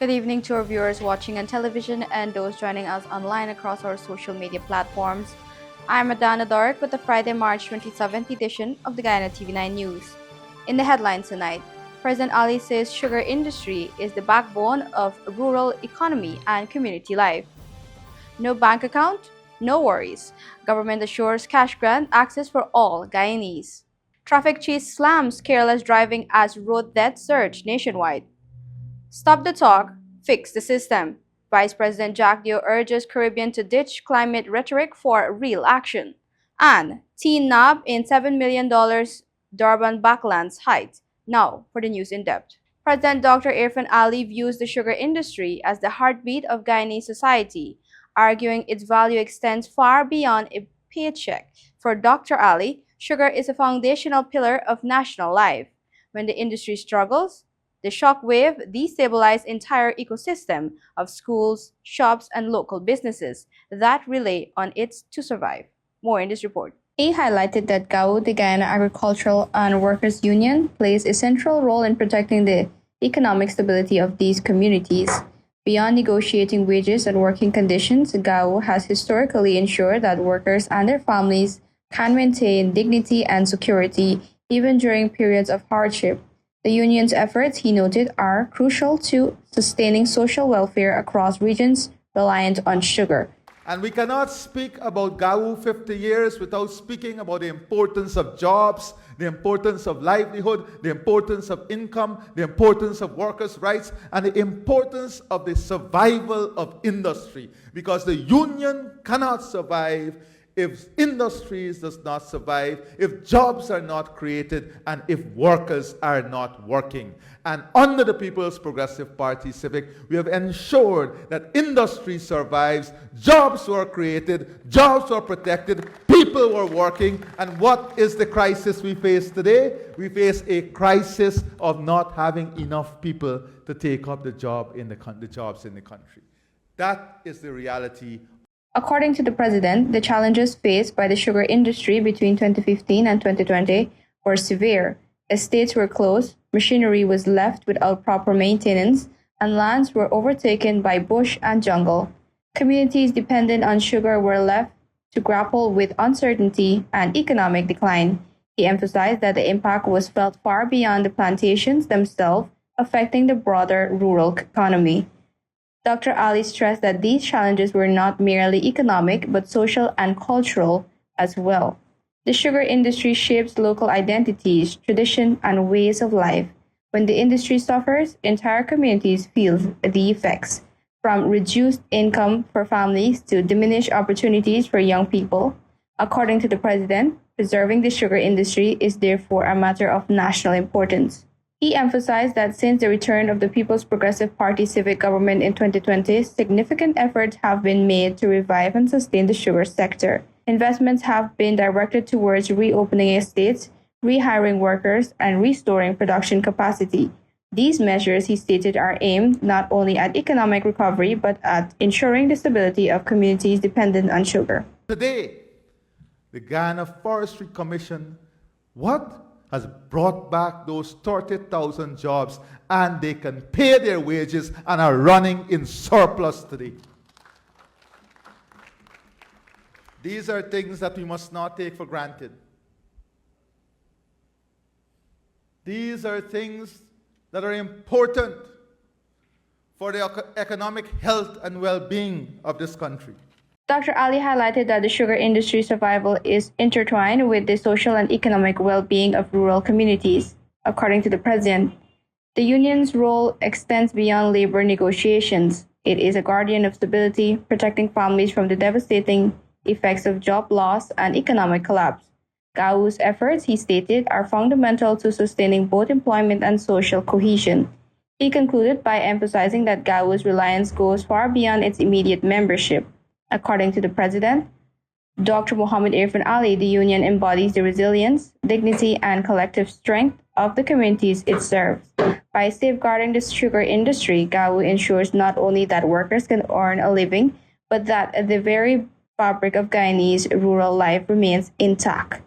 Good evening to our viewers watching on television and those joining us online across our social media platforms. I'm Adana Dark with the Friday, March 27th edition of the Guyana TV9 News. In the headlines tonight, President Ali says sugar industry is the backbone of rural economy and community life. No bank account? No worries. Government assures cash grant access for all Guyanese. Traffic chief slams careless driving as road deaths surge nationwide. Stop the talk, fix the system. Vice President Jack Dio urges Caribbean to ditch climate rhetoric for real action. And teen nab in $7 million Darban backlands height. Now for the news in depth. President Dr. Irfan Ali views the sugar industry as the heartbeat of Guyanese society, arguing its value extends far beyond a paycheck. For Dr. Ali, sugar is a foundational pillar of national life. When the industry struggles, the shockwave destabilized entire ecosystem of schools, shops, and local businesses that rely on it to survive. More in this report. He highlighted that GAU, the Guyana Agricultural and Workers Union, plays a central role in protecting the economic stability of these communities. Beyond negotiating wages and working conditions, GAU has historically ensured that workers and their families can maintain dignity and security even during periods of hardship. The union's efforts, he noted, are crucial to sustaining social welfare across regions reliant on sugar. And we cannot speak about GAU 50 years without speaking about the importance of jobs, the importance of livelihood, the importance of income, the importance of workers' rights, and the importance of the survival of industry. Because the union cannot survive if industries does not survive, if jobs are not created, and if workers are not working. And under the People's Progressive Party Civic, we have ensured that industry survives, jobs were created, jobs were protected, people were working. And what is the crisis we face today? We face a crisis of not having enough people to take up the jobs in the country. That is the reality. According to the president, the challenges faced by the sugar industry between 2015 and 2020 were severe. Estates were closed, machinery was left without proper maintenance, and lands were overtaken by bush and jungle. Communities dependent on sugar were left to grapple with uncertainty and economic decline. He emphasized that the impact was felt far beyond the plantations themselves, affecting the broader rural economy. Dr. Ali stressed that these challenges were not merely economic, but social and cultural as well. The sugar industry shapes local identities, tradition, and ways of life. When the industry suffers, entire communities feel the effects, from reduced income for families to diminished opportunities for young people. According to the president, preserving the sugar industry is therefore a matter of national importance. He emphasized that since the return of the People's Progressive Party civic government in 2020, significant efforts have been made to revive and sustain the sugar sector. Investments have been directed towards reopening estates, rehiring workers, and restoring production capacity. These measures, he stated, are aimed not only at economic recovery, but at ensuring the stability of communities dependent on sugar. Today, the Ghana Forestry Commission, has brought back those 30,000 jobs, and they can pay their wages and are running in surplus today. These are things that we must not take for granted. These are things that are important for the economic health and well-being of this country. Dr. Ali highlighted that the sugar industry's survival is intertwined with the social and economic well-being of rural communities. According to the president, the union's role extends beyond labor negotiations. It is a guardian of stability, protecting families from the devastating effects of job loss and economic collapse. GAU's efforts, he stated, are fundamental to sustaining both employment and social cohesion. He concluded by emphasizing that GAU's reliance goes far beyond its immediate membership. According to the president, Dr. Mohammed Irfan Ali, the union embodies the resilience, dignity, and collective strength of the communities it serves. By safeguarding the sugar industry, GAU ensures not only that workers can earn a living, but that the very fabric of Guyanese rural life remains intact.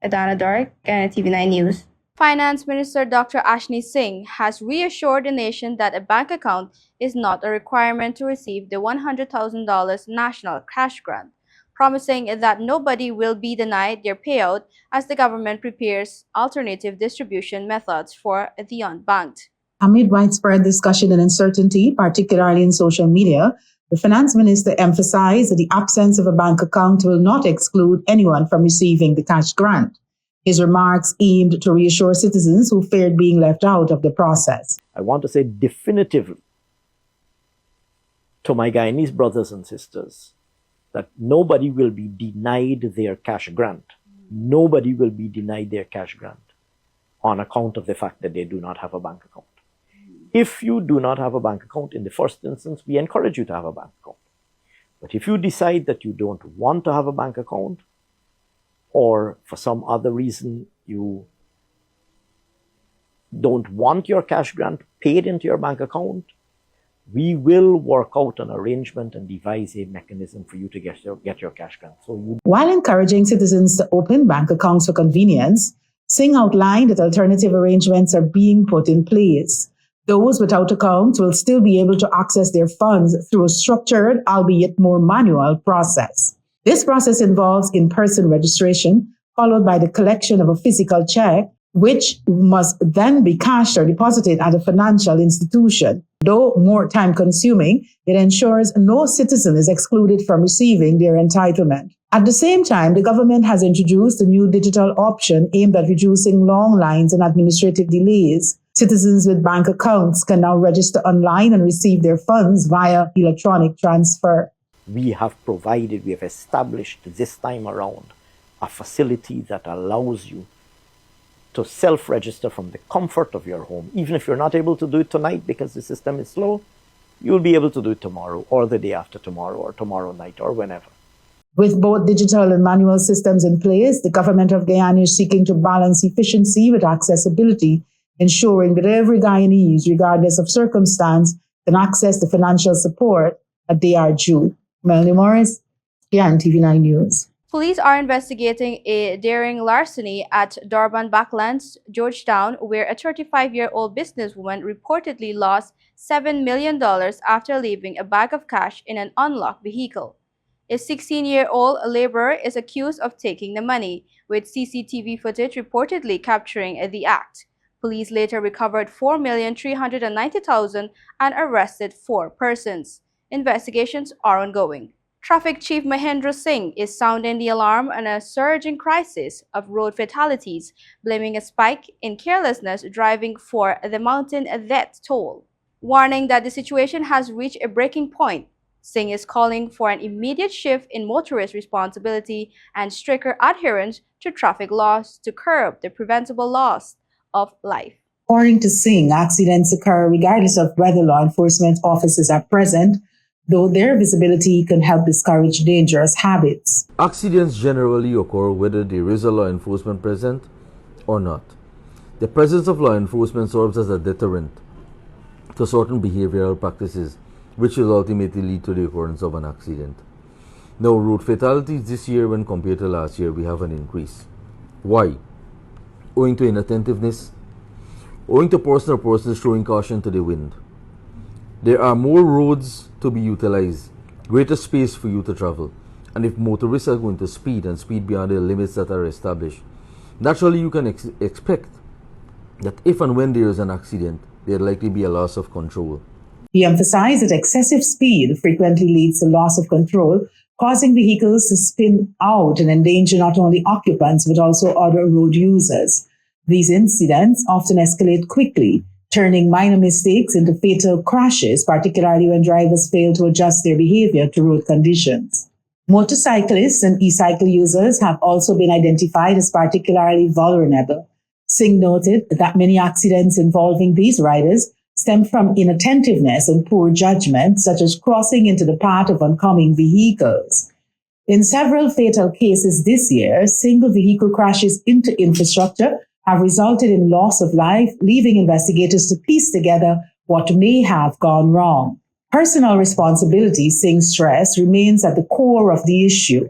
Adana Dark, Guyana TV9 News. Finance Minister Dr. Ashni Singh has reassured the nation that a bank account is not a requirement to receive the $100,000 national cash grant, promising that nobody will be denied their payout as the government prepares alternative distribution methods for the unbanked. Amid widespread discussion and uncertainty, particularly in social media, the finance minister emphasized that the absence of a bank account will not exclude anyone from receiving the cash grant. His remarks aimed to reassure citizens who feared being left out of the process. I want to say definitively to my Guyanese brothers and sisters that nobody will be denied their cash grant. Nobody will be denied their cash grant on account of the fact that they do not have a bank account. If you do not have a bank account, in the first instance, we encourage you to have a bank account. But if you decide that you don't want to have a bank account, or for some other reason you don't want your cash grant paid into your bank account, we will work out an arrangement and devise a mechanism for you to get your cash grant. While encouraging citizens to open bank accounts for convenience, Singh outlined that alternative arrangements are being put in place. Those without accounts will still be able to access their funds through a structured, albeit more manual, process. This process involves in-person registration, followed by the collection of a physical check, which must then be cashed or deposited at a financial institution. Though more time-consuming, it ensures no citizen is excluded from receiving their entitlement. At the same time, the government has introduced a new digital option aimed at reducing long lines and administrative delays. Citizens with bank accounts can now register online and receive their funds via electronic transfer. We have established this time around a facility that allows you to self-register from the comfort of your home. Even if you're not able to do it tonight because the system is slow, you'll be able to do it tomorrow or the day after tomorrow or tomorrow night or whenever. With both digital and manual systems in place, the government of Guyana is seeking to balance efficiency with accessibility, ensuring that every Guyanese, regardless of circumstance, can access the financial support that they are due. Melanie Morris, Tv9 News. Police are investigating a daring larceny at Darban backlands, Georgetown, where a 35-year-old businesswoman reportedly lost $7 million after leaving a bag of cash in an unlocked vehicle. A 16-year-old laborer is accused of taking the money, with CCTV footage reportedly capturing the act. Police later recovered $4,390,000 and arrested 4 persons. Investigations are ongoing. Traffic Chief Mahendra Singh is sounding the alarm on a surging crisis of road fatalities, blaming a spike in carelessness driving for the mountain death toll. Warning that the situation has reached a breaking point, Singh is calling for an immediate shift in motorist responsibility and stricter adherence to traffic laws to curb the preventable loss of life. According to Singh, accidents occur regardless of whether law enforcement officers are present, though their visibility can help discourage dangerous habits. Accidents generally occur whether there is a law enforcement present or not. The presence of law enforcement serves as a deterrent to certain behavioral practices, which will ultimately lead to the occurrence of an accident. Now, road fatalities this year when compared to last year, we have an increase. Why? Owing to inattentiveness, owing to person or persons throwing caution to the wind. There are more roads to be utilized, greater space for you to travel, and if motorists are going to speed and speed beyond the limits that are established, naturally you can expect that if and when there is an accident, there will likely be a loss of control. He emphasized that excessive speed frequently leads to loss of control, causing vehicles to spin out and endanger not only occupants but also other road users. These incidents often escalate quickly, turning minor mistakes into fatal crashes, particularly when drivers fail to adjust their behavior to road conditions. Motorcyclists and e-cycle users have also been identified as particularly vulnerable. Singh noted that many accidents involving these riders stem from inattentiveness and poor judgment, such as crossing into the path of oncoming vehicles. In several fatal cases this year, single vehicle crashes into infrastructure have resulted in loss of life, leaving investigators to piece together what may have gone wrong. Personal responsibility, Singh stressed, remains at the core of the issue,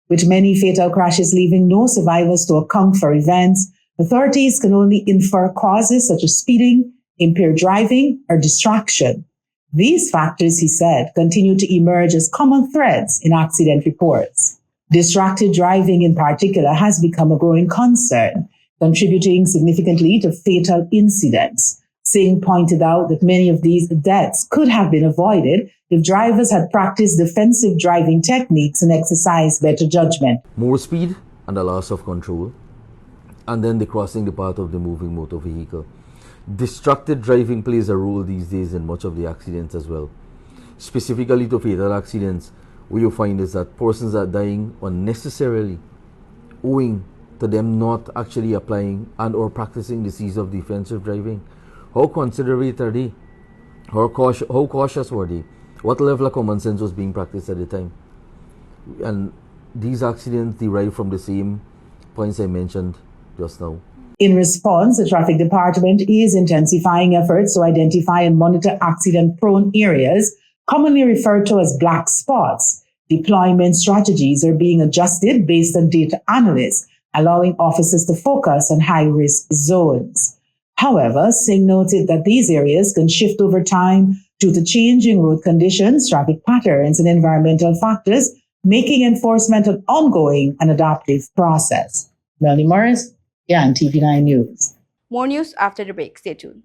with many fatal crashes leaving no survivors to account for events Authorities can only infer causes such as speeding, impaired driving, or distraction. These factors, he said, continue to emerge as common threads in accident reports. Distracted driving in particular has become a growing concern, contributing significantly to fatal incidents. Singh pointed out that many of these deaths could have been avoided if drivers had practiced defensive driving techniques and exercised better judgment. More speed and a loss of control, and then the crossing the path of the moving motor vehicle. Distracted driving plays a role these days in much of the accidents as well. Specifically to fatal accidents, what you find is that persons are dying unnecessarily owing to them not actually applying and or practicing the C's of defensive driving. How considerate are they? How cautious were they? What level of common sense was being practiced at the time? And these accidents derive from the same points I mentioned just now. In response, the traffic department is intensifying efforts to identify and monitor accident-prone areas, commonly referred to as black spots. Deployment strategies are being adjusted based on data analysis, allowing officers to focus on high-risk zones. However, Singh noted that these areas can shift over time due to changing road conditions, traffic patterns, and environmental factors, making enforcement an ongoing and adaptive process. Melanie Morris, and TV9 News. More news after the break. Stay tuned.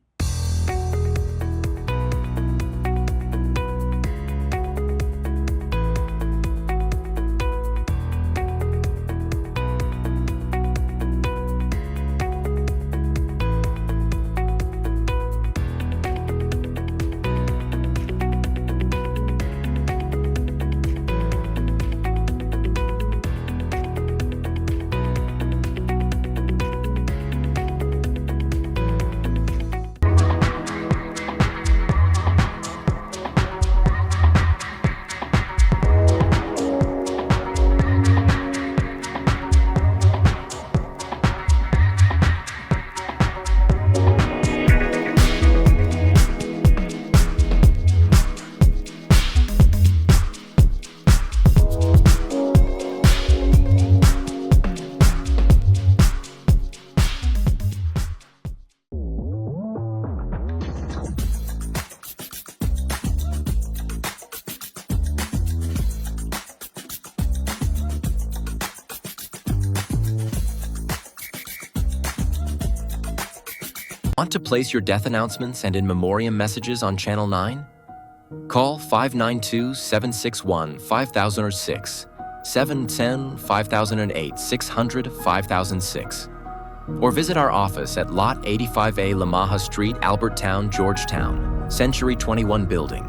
Want to place your death announcements and in memoriam messages on Channel 9? Call 592-761-5006, 710-5008, 600-5006. Or visit our office at Lot 85A Lamaha Street, Albertown, Georgetown, Century 21 Building.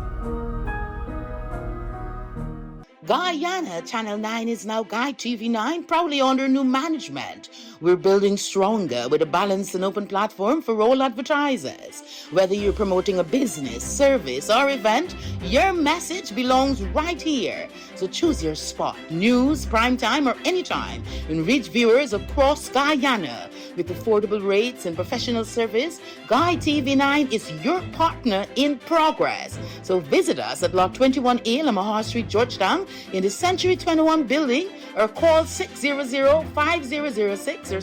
Guyana, Channel 9 is now Guy TV9, proudly under new management. We're building stronger with a balanced and open platform for all advertisers. Whether you're promoting a business, service, or event, your message belongs right here. So choose your spot, news, primetime, or anytime, and reach viewers across Guyana. With affordable rates and professional service, Guy TV9 is your partner in progress. So visit us at Lot 21A, Lamaha Street, Georgetown, in the Century 21 building, or call 600-5006 or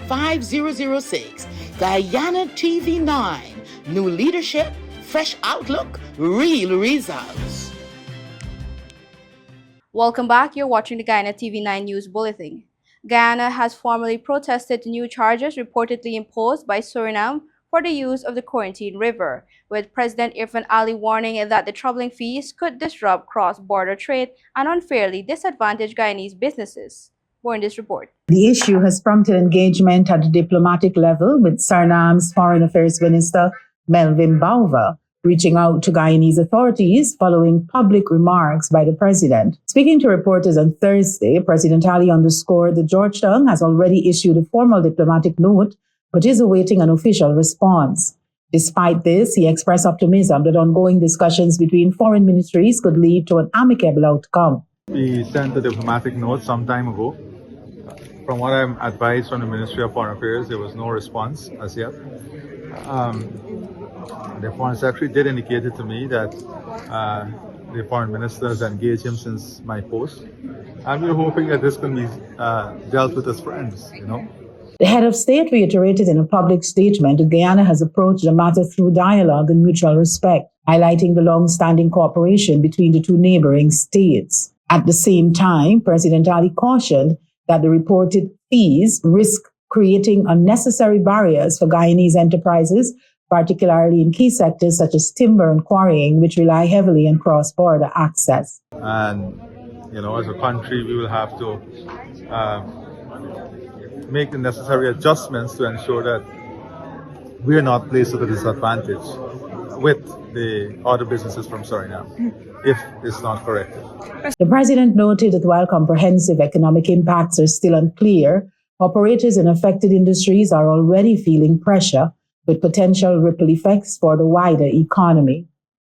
761-5006. Guyana TV9. New leadership, fresh outlook, real results. Welcome back. You're watching the Guyana TV9 News Bulletin. Guyana has formally protested the new charges reportedly imposed by Suriname for the use of the Quarantine River, with President Irfan Ali warning that the troubling fees could disrupt cross-border trade and unfairly disadvantage Guyanese businesses. More in this report. The issue has prompted engagement at the diplomatic level, with Suriname's Foreign Affairs Minister Melvin Bauva reaching out to Guyanese authorities following public remarks by the president. Speaking to reporters on Thursday, President Ali underscored that Georgetown has already issued a formal diplomatic note, but is awaiting an official response. Despite this, he expressed optimism that ongoing discussions between foreign ministries could lead to an amicable outcome. We sent a diplomatic note some time ago. From what I'm advised from the Ministry of Foreign Affairs, there was no response as yet. The Foreign Secretary did indicate it to me that the Foreign Minister has engaged him since my post. And we're hoping that this can be dealt with as friends, you know. The head of state reiterated in a public statement that Guyana has approached the matter through dialogue and mutual respect, highlighting the long-standing cooperation between the two neighboring states. At the same time, President Ali cautioned that the reported fees risk creating unnecessary barriers for Guyanese enterprises, particularly in key sectors such as timber and quarrying, which rely heavily on cross-border access. And, as a country, we will have to make the necessary adjustments to ensure that we are not placed at a disadvantage with the other businesses from Suriname, if it's not corrected. The president noted that while comprehensive economic impacts are still unclear, operators in affected industries are already feeling pressure with potential ripple effects for the wider economy.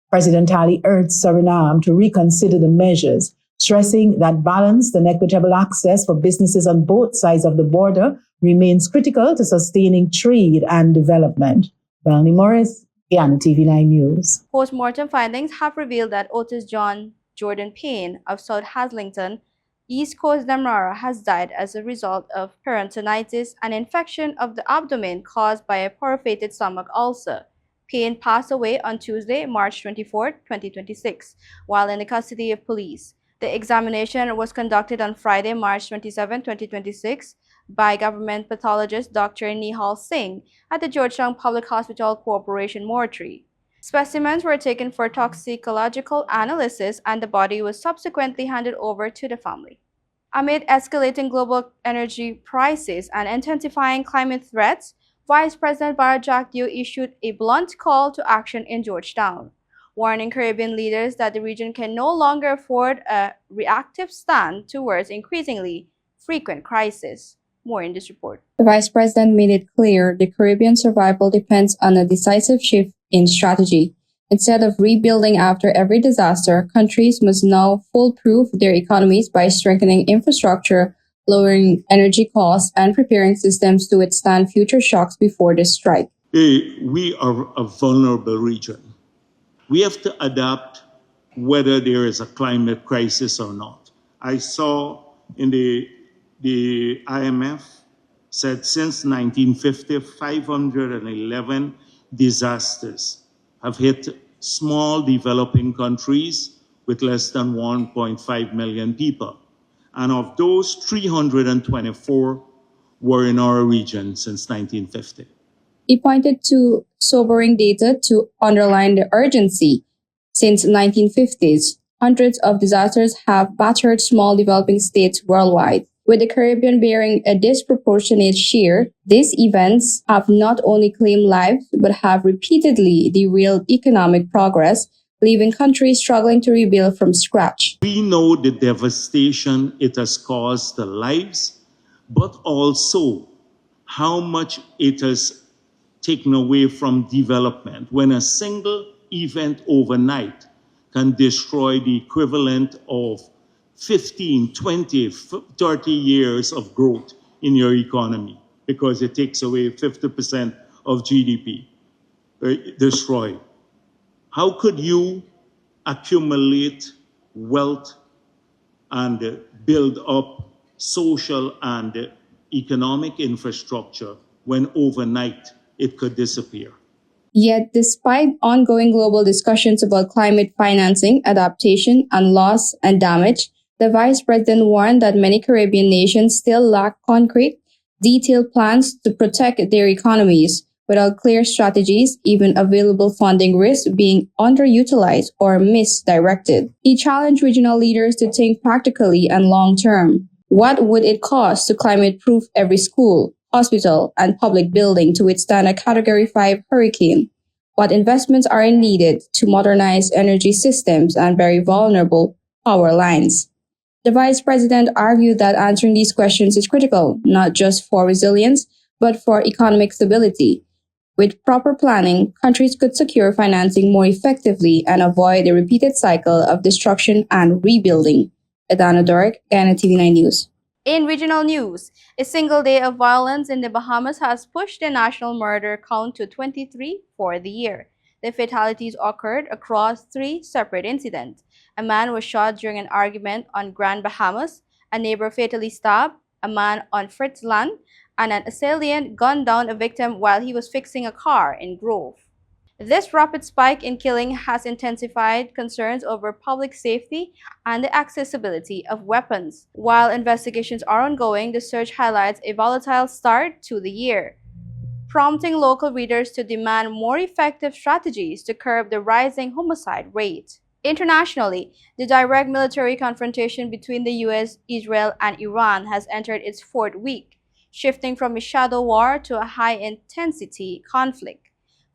President Ali urged Suriname to reconsider the measures, stressing that balanced and equitable access for businesses on both sides of the border remains critical to sustaining trade and development. Melanie Morris, Guyana TV9 News. Postmortem findings have revealed that Otis John Jordan Payne of South Haslington, East Coast Demerara, has died as a result of peritonitis, an infection of the abdomen caused by a perforated stomach ulcer. Payne passed away on Tuesday, March 24, 2026, while in the custody of police. The examination was conducted on Friday, March 27, 2026, by government pathologist Dr. Nihal Singh at the Georgetown Public Hospital Corporation mortuary. Specimens were taken for toxicological analysis and the body was subsequently handed over to the family. Amid escalating global energy prices and intensifying climate threats, Vice President Barack issued a blunt call to action in Georgetown, warning Caribbean leaders that the region can no longer afford a reactive stand towards increasingly frequent crises. More in this report. The Vice President made it clear the Caribbean survival depends on a decisive shift in strategy. Instead of rebuilding after every disaster, countries must now foolproof their economies by strengthening infrastructure, lowering energy costs, and preparing systems to withstand future shocks before they strike. We are a vulnerable region. We have to adapt whether there is a climate crisis or not. I saw in the IMF said since 1950, 511 disasters have hit small developing countries with less than 1.5 million people. And of those, 324 were in our region since 1950. He pointed to sobering data to underline the urgency. Since the 1950s, hundreds of disasters have battered small developing states worldwide. With the Caribbean bearing a disproportionate share, these events have not only claimed lives but have repeatedly derailed economic progress, leaving countries struggling to rebuild from scratch. We know the devastation it has caused the lives, but also how much it has taken away from development when a single event overnight can destroy the equivalent of 15, 20, 30 years of growth in your economy because it takes away 50% of GDP, destroy. How could you accumulate wealth and build up social and economic infrastructure when overnight it could disappear? Yet, despite ongoing global discussions about climate financing, adaptation, and loss and damage, the Vice President warned that many Caribbean nations still lack concrete, detailed plans to protect their economies. Without clear strategies, even available funding risks being underutilized or misdirected. He challenged regional leaders to think practically and long-term. What would it cost to climate-proof every school, hospital, and public building to withstand a Category 5 hurricane? What investments are needed to modernize energy systems and very vulnerable power lines? The Vice President argued that answering these questions is critical, not just for resilience, but for economic stability. With proper planning, countries could secure financing more effectively and avoid a repeated cycle of destruction and rebuilding. Adana Dork, Guyana TV9 News. In regional news, a single day of violence in the Bahamas has pushed the national murder count to 23 for the year. The fatalities occurred across 3 separate incidents. A man was shot during an argument on Grand Bahamas, a neighbor fatally stabbed, a man on Fritz Land, and an assailant gunned down a victim while he was fixing a car in Grove. This rapid spike in killing has intensified concerns over public safety and the accessibility of weapons. While investigations are ongoing, the surge highlights a volatile start to the year, prompting local readers to demand more effective strategies to curb the rising homicide rate. Internationally, the direct military confrontation between the US, Israel, and Iran has entered its fourth week, shifting from a shadow war to a high-intensity conflict.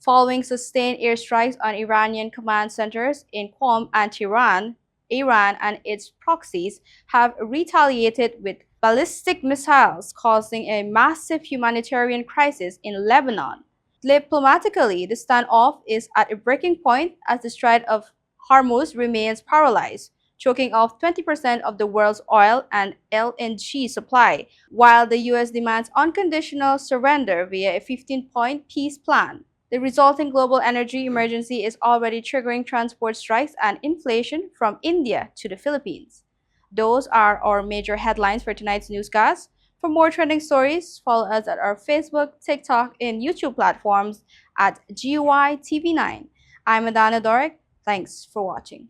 Following sustained airstrikes on Iranian command centers in Qom and Tehran, Iran and its proxies have retaliated with ballistic missiles, causing a massive humanitarian crisis in Lebanon. Diplomatically, the standoff is at a breaking point as the Strait of Hormuz remains paralyzed, choking off 20% of the world's oil and LNG supply, while the US demands unconditional surrender via a 15-point peace plan. The resulting global energy emergency is already triggering transport strikes and inflation from India to the Philippines. Those are our major headlines for tonight's newscast. For more trending stories, follow us at our Facebook, TikTok, and YouTube platforms at GUI TV9. I'm Adana Doric. Thanks for watching.